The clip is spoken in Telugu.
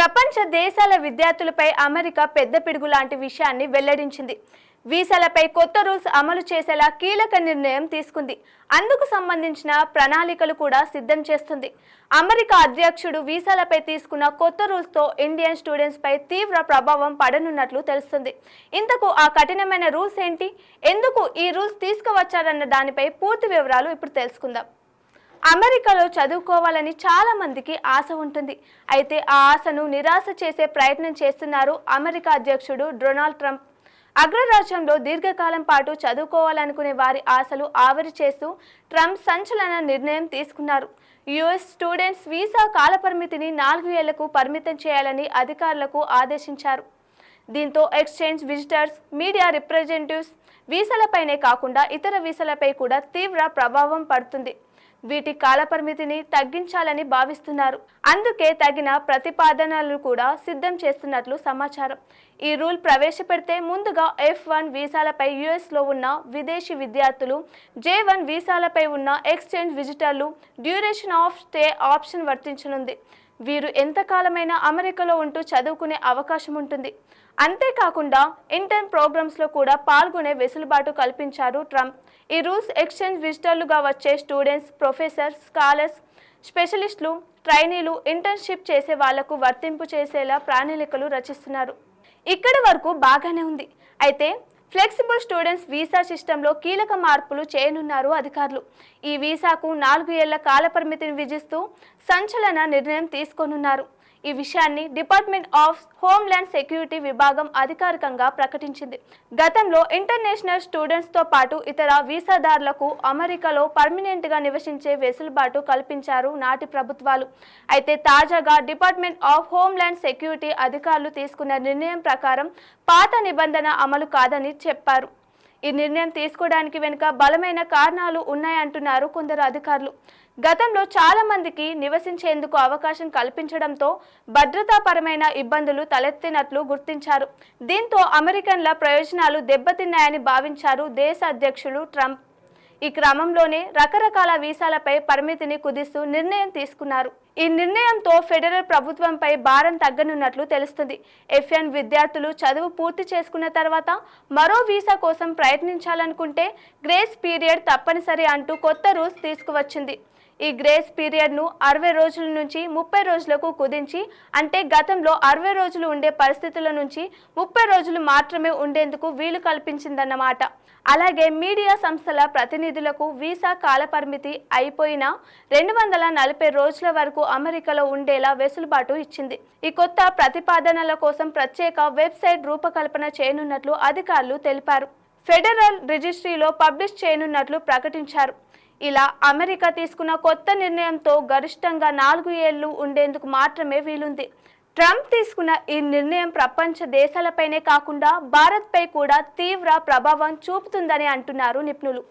ప్రపంచ దేశాల విద్యార్థులపై అమెరికా పెద్ద పిడుగు లాంటి విషయాన్ని వెల్లడించింది. వీసాలపై కొత్త రూల్స్ అమలు చేసేలా కీలక నిర్ణయం తీసుకుంది. అందుకు సంబంధించిన ప్రణాళికలు కూడా సిద్ధం చేస్తుంది. అమెరికా అధ్యక్షుడు వీసాలపై తీసుకున్న కొత్త రూల్స్ తో ఇండియన్ స్టూడెంట్స్ పై తీవ్ర ప్రభావం పడనున్నట్లు తెలుస్తుంది. ఇంతకు ఆ కఠినమైన రూల్స్ ఏంటి, ఎందుకు ఈ రూల్స్ తీసుకువచ్చారన్న దానిపై పూర్తి వివరాలు ఇప్పుడు తెలుసుకుందాం. అమెరికాలో చదువుకోవాలని చాలా మందికి ఆశ ఉంటుంది. అయితే ఆ ఆశను నిరాశ చేసే ప్రయత్నం చేస్తున్నారు అమెరికా అధ్యక్షుడు డొనాల్డ్ ట్రంప్. అగ్రరాజ్యంలో దీర్ఘకాలం పాటు చదువుకోవాలనుకునే వారి ఆశలు ఆవిరి చేస్తూ ట్రంప్ సంచలన నిర్ణయం తీసుకున్నారు. యుఎస్ స్టూడెంట్స్ వీసా కాలపరిమితిని 4 ఏళ్లకు పరిమితం చేయాలని అధికారులకు ఆదేశించారు. దీంతో ఎక్స్చేంజ్ విజిటర్స్, మీడియా రిప్రజెంటేటివ్స్ వీసాలపైనే కాకుండా ఇతర వీసాలపై కూడా తీవ్ర ప్రభావం పడుతుంది. వీటి కాలపరిమితిని తగ్గించాలని భావిస్తున్నారు. అందుకే తగిన ప్రతిపాదనలు కూడా సిద్ధం చేస్తున్నట్లు సమాచారం. ఈ రూల్ ప్రవేశపెడితే ముందుగా F1 వీసాలపై యుఎస్లో ఉన్న విదేశీ విద్యార్థులు, J1 వీసాలపై ఉన్న ఎక్స్చేంజ్ విజిటర్లు డ్యూరేషన్ ఆఫ్ స్టే ఆప్షన్ వర్తించనుంది. వీరు ఎంతకాలమైనా అమెరికాలో ఉంటూ చదువుకునే అవకాశం ఉంటుంది. అంతేకాకుండా ఇంటర్న్ ప్రోగ్రామ్స్లో కూడా పాల్గొనే వెసులుబాటు కల్పించారు ట్రంప్. ఈ రూల్స్ ఎక్స్చేంజ్ విజిటర్లుగా వచ్చే స్టూడెంట్స్, ప్రొఫెసర్స్, స్కాలర్స్, స్పెషలిస్టులు, ట్రైనీలు, ఇంటర్న్షిప్ చేసే వాళ్లకు వర్తింపు చేసేలా ప్రణాళికలు రచిస్తున్నారు. ఇక్కడి వరకు బాగానే ఉంది. అయితే ఫ్లెక్సిబుల్ స్టూడెంట్స్ వీసా సిస్టంలో కీలక మార్పులు చేయనున్నారు అధికారులు. ఈ వీసాకు 4 ఏళ్ల కాలపరిమితిని విధిస్తూ సంచలన నిర్ణయం తీసుకోనున్నారు. ఈ విషయాన్ని డిపార్ట్మెంట్ ఆఫ్ హోమ్ల్యాండ్ సెక్యూరిటీ విభాగం అధికారికంగా ప్రకటించింది. గతంలో ఇంటర్నేషనల్ స్టూడెంట్స్ తో పాటు ఇతర వీసాదారులకు అమెరికాలో పర్మనెంట్ గా నివసించే వెసులుబాటు కల్పించారు నాటి ప్రభుత్వాలు. అయితే తాజాగా డిపార్ట్మెంట్ ఆఫ్ హోమ్ల్యాండ్ సెక్యూరిటీ అధికారులు తీసుకున్న నిర్ణయం ప్రకారం పాత నిబంధన అమలు కాదని చెప్పారు. ఈ నిర్ణయం తీసుకోవడానికి వెనుక బలమైన కారణాలు ఉన్నాయంటున్నారు కొందరు అధికారులు. గతంలో చాలా మందికి నివసించేందుకు అవకాశం కల్పించడంతో భద్రతాపరమైన ఇబ్బందులు తలెత్తినట్లు గుర్తించారు. దీంతో అమెరికన్ల ప్రయోజనాలు దెబ్బతిన్నాయని భావించారు దేశ అధ్యక్షుడు ట్రంప్. ఈ క్రమంలోనే రకరకాల వీసాలపై పరిమితిని కుదిస్తూ నిర్ణయం తీసుకున్నారు. ఈ నిర్ణయంతో ఫెడరల్ ప్రభుత్వంపై భారం తగ్గనున్నట్లు తెలుస్తుంది. F1 విద్యార్థులు చదువు పూర్తి చేసుకున్న తర్వాత మరో వీసా కోసం ప్రయత్నించాలనుకుంటే గ్రేస్ పీరియడ్ తప్పనిసరి అంటూ కొత్త రూల్స్ తీసుకువచ్చింది. ఈ గ్రేస్ పీరియడ్ను 60 రోజుల నుంచి 30 రోజులకు కుదించి, అంటే గతంలో 60 రోజులు ఉండే పరిస్థితుల నుంచి 30 రోజులు మాత్రమే ఉండేందుకు వీలు కల్పించిందన్నమాట. అలాగే మీడియా సంస్థల ప్రతినిధులకు వీసా కాలపరిమితి అయిపోయిన 240 రోజుల వరకు అమెరికాలో ఉండేలా వెసులుబాటు ఇచ్చింది. ఈ కొత్త ప్రతిపాదనల కోసం ప్రత్యేక వెబ్సైట్ రూపకల్పన చేయనున్నట్లు అధికారులు తెలిపారు. ఫెడరల్ రిజిస్ట్రీలో పబ్లిష్ చేయనున్నట్లు ప్రకటించారు. ఇలా అమెరికా తీసుకున్న కొత్త నిర్ణయంతో గరిష్టంగా 4 ఏళ్లు ఉండేందుకు మాత్రమే వీలుంది. ట్రంప్ తీసుకున్న ఈ నిర్ణయం ప్రపంచ దేశాలపైనే కాకుండా భారత్పై కూడా తీవ్ర ప్రభావం చూపుతుందని అంటున్నారు నిపుణులు.